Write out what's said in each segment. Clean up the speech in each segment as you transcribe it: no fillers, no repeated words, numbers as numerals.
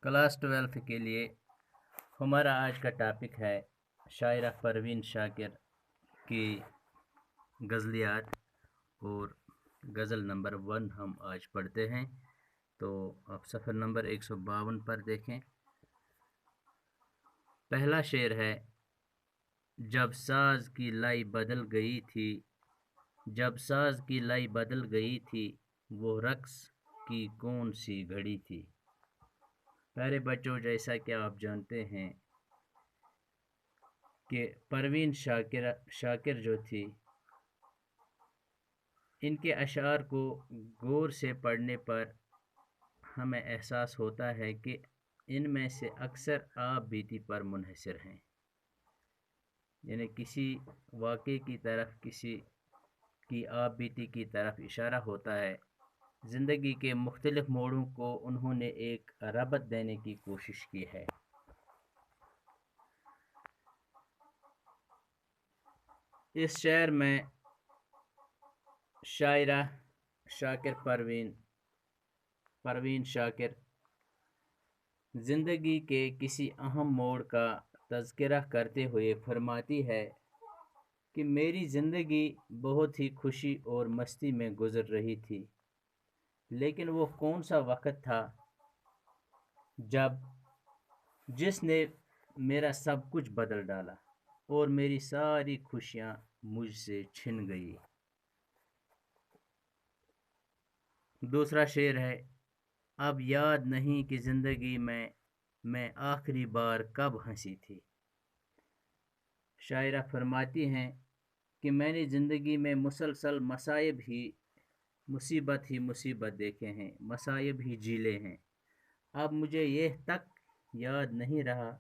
Class 12 के लिए हमारा आज का टॉपिक है शायरा परवीन शाकिर की गज़लियात। और गज़ल नंबर 1 हम आज पढ़ते हैं। तो आप सफ़र नंबर 152 पर देखें। पहला शेर है, जब साज़ की लाई बदल गई थी, जब साज़ की लाई बदल गई थी, वो रक़्स की कौन सी घड़ी थी। प्यारे बच्चों, जैसा कि आप जानते हैं कि परवीन शाकिर जो थी, इनके अशार को गौर से पढ़ने पर हमें एहसास होता है कि इनमें से अक्सर आप बीती पर मुनहसर हैं, यानी किसी वाक़े की तरफ, किसी की आप बीती की तरफ इशारा होता है। ज़िंदगी के मुख्तलिफ मोड़ों को उन्होंने एक रबत देने की कोशिश की है। इस शेर में शायरा शाकिर परवीन शाकिर ज़िंदगी के किसी अहम मोड़ का तज़किरा करते हुए फरमाती है कि मेरी ज़िंदगी बहुत ही खुशी और मस्ती में गुज़र रही थी, लेकिन वो कौन सा वक़्त था जिसने मेरा सब कुछ बदल डाला और मेरी सारी खुशियाँ मुझसे छिन गई। दूसरा शेर है, अब याद नहीं कि ज़िंदगी में मैं आखिरी बार कब हंसी थी। शायरा फरमाती हैं कि मैंने ज़िंदगी में मुसलसल मसाइब ही मुसीबत देखे हैं, मसाइब ही झीले हैं। अब मुझे यह तक याद नहीं रहा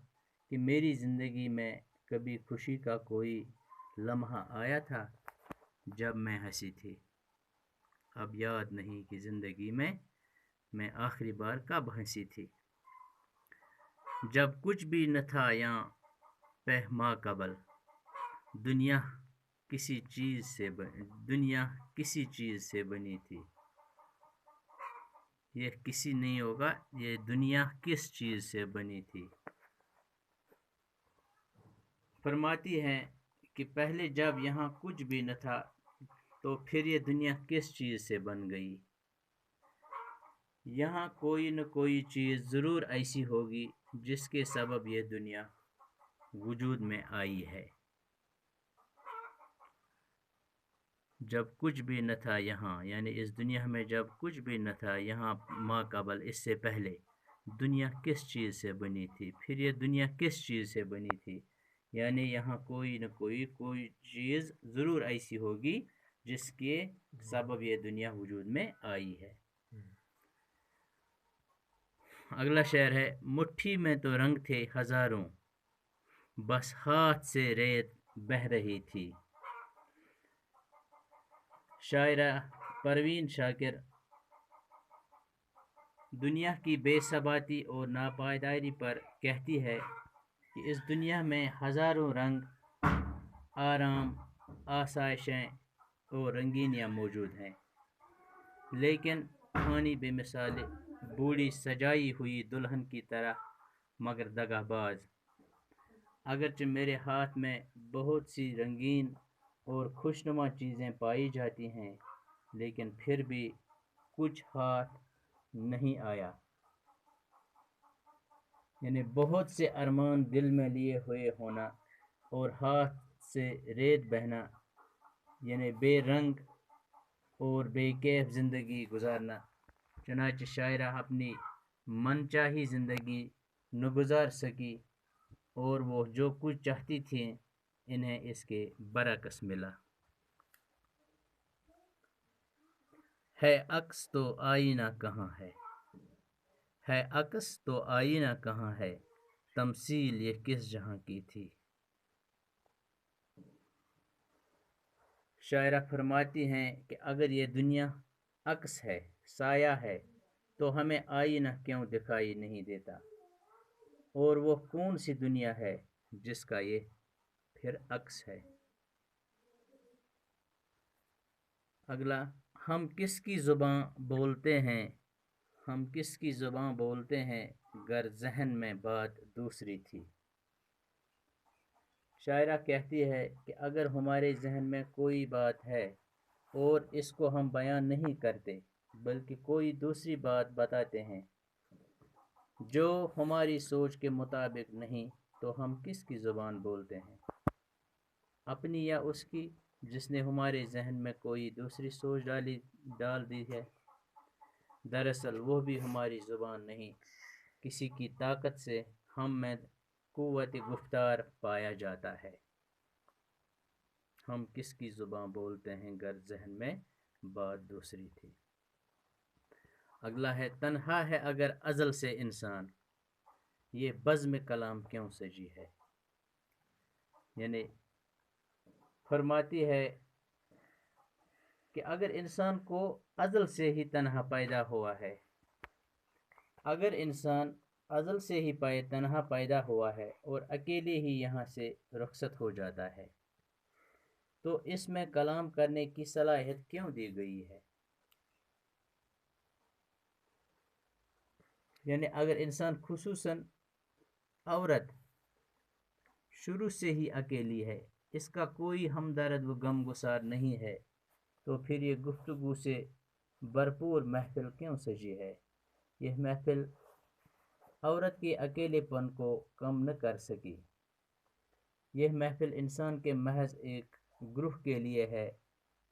कि मेरी ज़िंदगी में कभी खुशी का कोई लम्हा आया था जब मैं हंसी थी। अब याद नहीं कि ज़िंदगी में मैं आखिरी बार कब हंसी थी, जब कुछ भी न था यहाँ पहमा कबल, दुनिया किसी चीज़ से बनी थी। यह किसी नहीं होगा, ये दुनिया किस चीज़ से बनी थी। फरमाती हैं कि पहले जब यहाँ कुछ भी न था, तो फिर ये दुनिया किस चीज़ से बन गई। यहाँ कोई न कोई चीज़ ज़रूर ऐसी होगी जिसके सबब ये दुनिया वजूद में आई है। जब कुछ भी न था यहाँ, यानी इस दुनिया में जब कुछ भी न था यहाँ माँ कबल, इससे पहले दुनिया किस चीज़ से बनी थी, फिर ये दुनिया किस चीज़ से बनी थी। यानी यहाँ कोई न कोई चीज़ ज़रूर ऐसी होगी जिसके सबब ये दुनिया वजूद में आई है। अगला शेर है, मुट्ठी में तो रंग थे हज़ारों, बस हाथ से रेत बह रही थी। शायरा परवीन शाकिर दुनिया की बेसबाती और नापायदारी पर कहती है कि इस दुनिया में हज़ारों रंग, आराम, आसाइशें और रंगीनियाँ मौजूद हैं, लेकिन कहानी बेमिसाल बूढ़ी सजाई हुई दुल्हन की तरह, मगर दगाबाज। अगरचे मेरे हाथ में बहुत सी रंगीन और खुशनुमा चीज़ें पाई जाती हैं, लेकिन फिर भी कुछ हाथ नहीं आया। यानी बहुत से अरमान दिल में लिए हुए होना और हाथ से रेत बहना, यानी बेरंग और बेकैफ ज़िंदगी गुजारना। चनाचे शायरा अपनी मनचाही ज़िंदगी न गुजार सकी और वो जो कुछ चाहती थी इन्हें इसके बरअक्स मिला। है अक्स तो आईना कहाँ है अक्स तो आईना कहाँ है, तमसील ये किस जहाँ की थी। शायरा फरमाती हैं कि अगर ये दुनिया अक्स है, साया है, तो हमें आईना क्यों दिखाई नहीं देता, और वो कौन सी दुनिया है जिसका ये फिर अक्स है। अगला, हम किसकी ज़ुबान बोलते हैं, ہم کس کی زباں بولتے ہیں گر ذہن میں بات دوسری تھی۔ شاعرہ کہتی ہے کہ اگر ہمارے ذہن میں کوئی بات ہے اور اس کو ہم بیان نہیں کرتے بلکہ کوئی دوسری بات بتاتے ہیں جو ہماری سوچ کے مطابق نہیں، تو ہم کس کی زبان بولتے ہیں، اپنی یا اس کی جس نے ہمارے ذہن میں کوئی دوسری سوچ ڈال دی ہے؟ دراصل وہ بھی ہماری زبان نہیں، کسی کی طاقت سے ہم میں قوت گفتار پایا جاتا ہے۔ ہم کس کی زباں بولتے ہیں گر ذہن میں بات دوسری تھی۔ اگلا ہے تنہا ہے اگر ازل سے انسان، یہ بزم کلام کیوں سجی ہے۔ یعنی فرماتی ہے کہ اگر انسان کو ازل سے ہی تنہا پیدا ہوا ہے، اگر انسان ازل سے ہی تنہا پیدا ہوا ہے اور اکیلے ہی یہاں سے رخصت ہو جاتا ہے، تو اس میں کلام کرنے کی صلاحیت کیوں دی گئی ہے؟ یعنی اگر انسان خصوصاً عورت شروع سے ہی اکیلی ہے، اس کا کوئی ہمدرد و غم گسار نہیں ہے، تو پھر یہ گفتگو سے بھرپور محفل کیوں سجی ہے؟ یہ محفل عورت کے اکیلے پن کو کم نہ کر سکی۔ یہ محفل انسان کے محض ایک گروہ کے لیے ہے،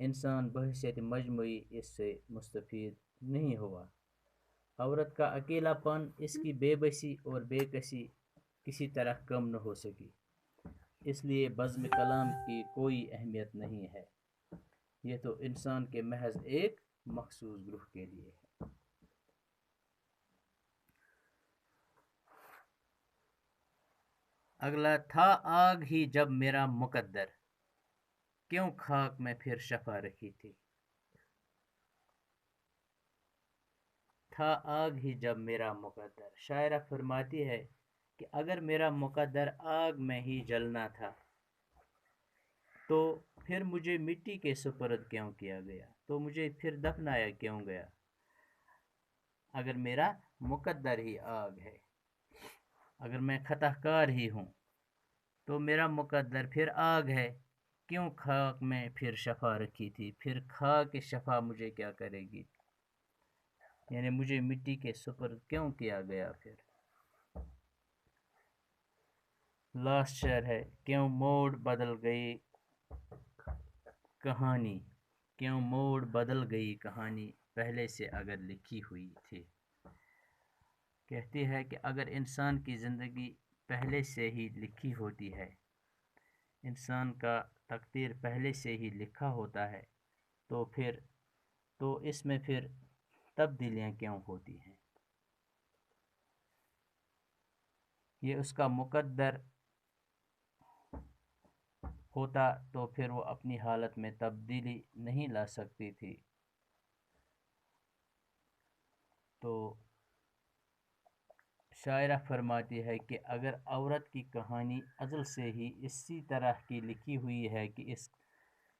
انسان بحیثیت مجموعی اس سے مستفید نہیں ہوا۔ عورت کا اکیلا پن، اس کی بے بسی اور بے کسی کسی طرح کم نہ ہو سکی، اس لیے بزم کلام کی کوئی اہمیت نہیں ہے، یہ تو انسان کے محض ایک مخصوص گروہ کے لیے ہے۔ اگلا تھا آگ ہی جب میرا مقدر، کیوں خاک میں پھر شفا رکھی تھی۔ تھا آگ ہی جب میرا مقدر، شاعرہ فرماتی ہے کہ اگر میرا مقدر آگ میں ہی جلنا تھا تو پھر مجھے مٹی کے سپرد کیوں کیا گیا، تو مجھے پھر دفنایا کیوں گیا۔ اگر میرا مقدر ہی آگ ہے، اگر میں خطا کار ہی ہوں، تو میرا مقدر پھر آگ ہے، کیوں خاک میں پھر شفا رکھی تھی، پھر خاک شفا مجھے کیا کرے گی، یعنی مجھے مٹی کے سپرد کیوں کیا گیا۔ پھر لاسٹ شعر ہے، کیوں موڑ بدل گئی کہانی، کیوں موڑ بدل گئی کہانی پہلے سے اگر لکھی ہوئی تھی۔ کہتی ہے کہ اگر انسان کی زندگی پہلے سے ہی لکھی ہوتی ہے، انسان کا تقدیر پہلے سے ہی لکھا ہوتا ہے، تو اس میں پھر تبدیلیاں کیوں ہوتی ہیں؟ یہ اس کا مقدر ہوتا تو پھر وہ اپنی حالت میں تبدیلی نہیں لا سکتی تھی۔ تو شاعرہ فرماتی ہے کہ اگر عورت کی کہانی ازل سے ہی اسی طرح کی لکھی ہوئی ہے کہ اس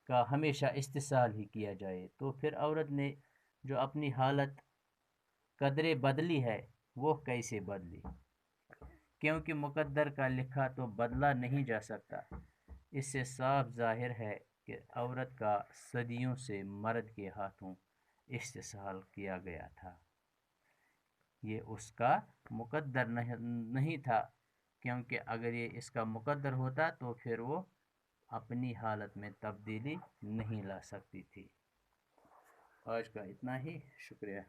کا ہمیشہ استحصال ہی کیا جائے، تو پھر عورت نے جو اپنی حالت قدرے بدلی ہے وہ کیسے بدلی؟ کیونکہ مقدر کا لکھا تو بدلا نہیں جا سکتا۔ اس سے صاف ظاہر ہے کہ عورت کا صدیوں سے مرد کے ہاتھوں استحصال کیا گیا تھا، یہ اس کا مقدر نہیں تھا، کیونکہ اگر یہ اس کا مقدر ہوتا تو پھر وہ اپنی حالت میں تبدیلی نہیں لا سکتی تھی۔ آج کا اتنا ہی، شکریہ۔